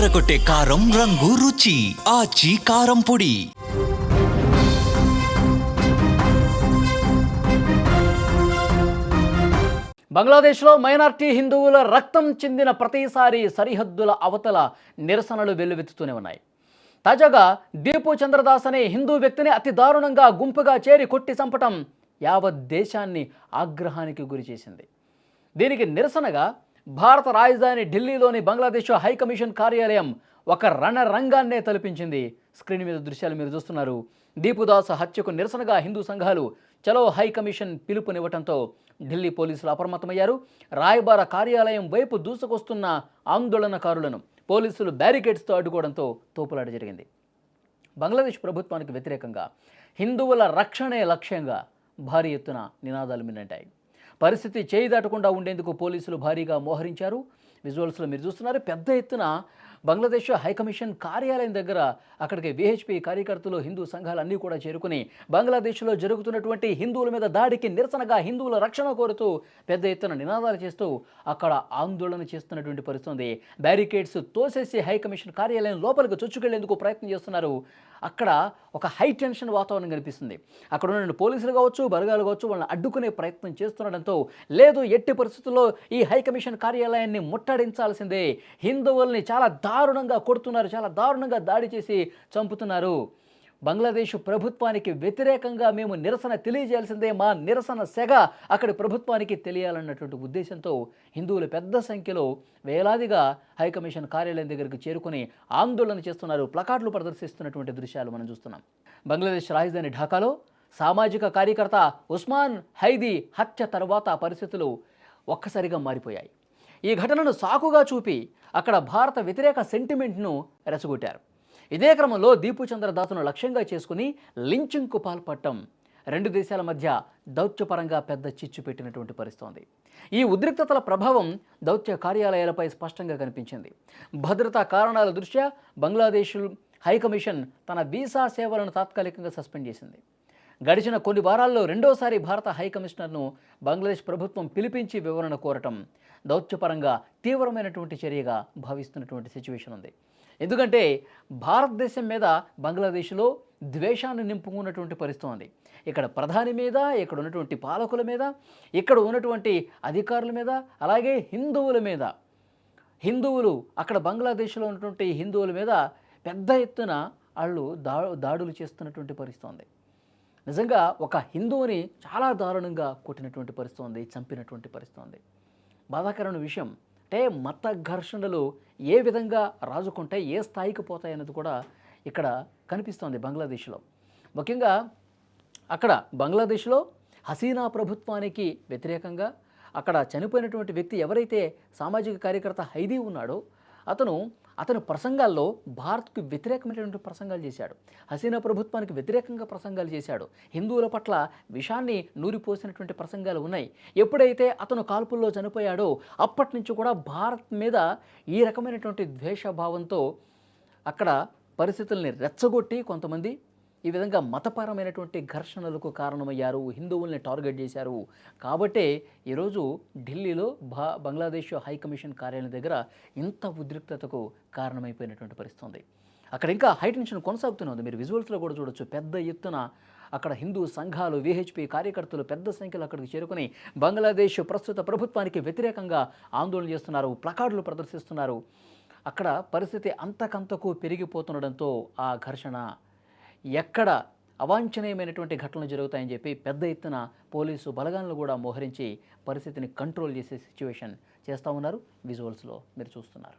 అదరగొట్టే కారం రంగు రుచి ఆచి కారం పొడి. బంగ్లాదేశ్లో మైనార్టీ హిందువుల రక్తం చెందిన ప్రతిసారి సరిహద్దుల అవతల నిరసనలు వెల్లువెత్తుతూనే ఉన్నాయి. తాజాగా దీపు చంద్రదాస్ అనే హిందూ వ్యక్తిని అతి దారుణంగా గుంపుగా చేరి కొట్టి చంపటం యావత్ దేశాన్ని ఆగ్రహానికి గురిచేసింది. దీనికి నిరసనగా భారత రాజధాని ఢిల్లీలోని బంగ్లాదేశ్ హైకమిషన్ కార్యాలయం ఒక రణరంగాన్నే తలపించింది. స్క్రీన్ మీద దృశ్యాలు మీరు చూస్తున్నారు. దీపుదాస్ హత్యకు నిరసనగా హిందూ సంఘాలు చలో హైకమిషన్ పిలుపునివ్వడంతో ఢిల్లీ పోలీసులు అప్రమత్తమయ్యారు. రాయబార కార్యాలయం వైపు దూసుకొస్తున్న ఆందోళనకారులను పోలీసులు బ్యారికేడ్స్తో అడ్డుకోవడంతో తోపులాట జరిగింది. బంగ్లాదేశ్ ప్రభుత్వానికి వ్యతిరేకంగా హిందువుల రక్షణే లక్ష్యంగా భారీ ఎత్తున నినాదాలు మిన్నంటాయి. పరిస్థితి చేయి దాటకుండా ఉండేందుకు పోలీసులు భారీగా మోహరించారు. విజువల్స్లో మీరు చూస్తున్నారు. పెద్ద ఎత్తున బంగ్లాదేశ్ హైకమిషన్ కార్యాలయం దగ్గర అక్కడికి విహెచ్పి కార్యకర్తలు హిందూ సంఘాలు అన్నీ కూడా చేరుకుని బంగ్లాదేశ్లో జరుగుతున్నటువంటి హిందువుల మీద దాడికి నిరసనగా హిందువుల రక్షణ కోరుతూ పెద్ద ఎత్తున నినాదాలు చేస్తూ అక్కడ ఆందోళన చేస్తున్నటువంటి పరిస్థితి. బ్యారికేడ్స్ తోసేసి హైకమిషన్ కార్యాలయం లోపలికి చొచ్చుకెళ్లేందుకు ప్రయత్నం చేస్తున్నారు. అక్కడ ఒక హై టెన్షన్ వాతావరణం కనిపిస్తుంది. అక్కడ ఉన్న పోలీసులు కావచ్చు, బలగాలు కావచ్చు, వాళ్ళని అడ్డుకునే ప్రయత్నం చేస్తుండడంతో లేదు, ఎట్టి పరిస్థితుల్లో ఈ హైకమిషన్ కార్యాలయాన్ని ముట్టడించాల్సిందే, హిందువుల్ని చాలా దారుణంగా కొడుతున్నారు, చాలా దారుణంగా దాడి చేసి చంపుతున్నారు, బంగ్లాదేశ్ ప్రభుత్వానికి వ్యతిరేకంగా మేము నిరసన తెలియజేయాల్సిందే, మా నిరసన సెగ అక్కడి ప్రభుత్వానికి తెలియాలన్నటువంటి ఉద్దేశంతో హిందువులు పెద్ద సంఖ్యలో వేలాదిగా హైకమిషన్ కార్యాలయం దగ్గరికి చేరుకుని ఆందోళన చేస్తున్నారు. ప్లకార్డులు ప్రదర్శిస్తున్నటువంటి దృశ్యాలు మనం చూస్తున్నాం. బంగ్లాదేశ్ రాజధాని ఢాకాలో సామాజిక కార్యకర్త ఉస్మాన్ హైదీ హత్య తర్వాత పరిస్థితులు ఒక్కసారిగా మారిపోయాయి. ఈ ఘటనను సాకుగా చూపి అక్కడ భారత వ్యతిరేక సెంటిమెంట్ను రెచ్చగొట్టారు. ఇదే క్రమంలో దీపు చంద్రదాస్ను లక్ష్యంగా చేసుకుని లించింగ్కు పాల్పడటం రెండు దేశాల మధ్య దౌత్యపరంగా పెద్ద చిచ్చు పెట్టినటువంటి పరిస్థితి. ఈ ఉద్రిక్తతల ప్రభావం దౌత్య కార్యాలయాలపై స్పష్టంగా కనిపించింది. భద్రతా కారణాల దృష్ట్యా బంగ్లాదేశ్ హైకమిషన్ తన వీసా సేవలను తాత్కాలికంగా సస్పెండ్ చేసింది. గడిచిన కొన్ని వారాల్లో రెండోసారి భారత హైకమిషనర్ను బంగ్లాదేశ్ ప్రభుత్వం పిలిపించి వివరణ కోరటం దౌత్యపరంగా తీవ్రమైనటువంటి చర్యగా భావిస్తున్నటువంటి సిచ్యువేషన్ ఉంది. ఎందుకంటే భారతదేశం మీద బంగ్లాదేశ్లో ద్వేషాన్ని నింపుకున్నటువంటి పరిస్థితి ఉంది. ఇక్కడ ప్రధాని మీద, ఇక్కడ ఉన్నటువంటి పాలకుల మీద, ఇక్కడ ఉన్నటువంటి అధికారుల మీద, అలాగే హిందువుల మీద, హిందువులు అక్కడ బంగ్లాదేశ్లో ఉన్నటువంటి హిందువుల మీద పెద్ద ఎత్తున వాళ్ళు దాడులు చేస్తున్నటువంటి పరిస్థితి ఉంది. నిజంగా ఒక హిందువుని చాలా దారుణంగా కొట్టినటువంటి పరిస్థితి ఉంది, చంపినటువంటి పరిస్థితి ఉంది. బాధాకరమైన విషయం అంటే మత ఘర్షణలు ఏ విధంగా రాజుకుంటే ఏ స్థాయికి పోతాయన్నది కూడా ఇక్కడ కనిపిస్తోంది బంగ్లాదేశ్లో. ముఖ్యంగా అక్కడ బంగ్లాదేశ్లో హసీనా ప్రభుత్వానికి వ్యతిరేకంగా అక్కడ చనిపోయినటువంటి వ్యక్తి ఎవరైతే సామాజిక కార్యకర్త హైదీ ఉన్నాడో అతను ప్రసంగాల్లో భారత్కు వ్యతిరేకమైనటువంటి ప్రసంగాలు చేశాడు. హసీనా ప్రభుత్వానికి వ్యతిరేకంగా ప్రసంగాలు చేశాడు. హిందువుల పట్ల విషాన్ని నూరిపోసినటువంటి ప్రసంగాలు ఉన్నాయి. ఎప్పుడైతే అతను కాల్పుల్లో చనిపోయాడో అప్పటి నుంచి కూడా భారత్ మీద ఈ రకమైనటువంటి ద్వేషభావంతో అక్కడ పరిస్థితుల్ని రెచ్చగొట్టి కొంతమంది ఈ విధంగా మతపరమైనటువంటి ఘర్షణలకు కారణమయ్యారు, హిందువుల్ని టార్గెట్ చేశారు. కాబట్టే ఈరోజు ఢిల్లీలో బంగ్లాదేశ్ హైకమిషన్ కార్యాలయం దగ్గర ఇంత ఉద్రిక్తతకు కారణమైపోయినటువంటి పరిస్థితి ఉంది. అక్కడ ఇంకా హై టెన్షన్ కొనసాగుతూనే ఉంది. మీరు విజువల్స్లో కూడా చూడొచ్చు. పెద్ద ఎత్తున అక్కడ హిందూ సంఘాలు, విహెచ్పి కార్యకర్తలు పెద్ద సంఖ్యలో అక్కడికి చేరుకుని బంగ్లాదేశ్ ప్రస్తుత ప్రభుత్వానికి వ్యతిరేకంగా ఆందోళన చేస్తున్నారు, ప్లకార్డులు ప్రదర్శిస్తున్నారు. అక్కడ పరిస్థితి అంతకంతకు పెరిగిపోతుండడంతో ఆ ఘర్షణ ఎక్కడ అవాంఛనీయమైనటువంటి ఘటనలు జరుగుతాయని చెప్పి పెద్ద ఎత్తున పోలీసు బలగాలను కూడా మోహరించి పరిస్థితిని కంట్రోల్ చేసే సిచ్యువేషన్ చేస్తూ ఉన్నారు. విజువల్స్లో మీరు చూస్తున్నారు.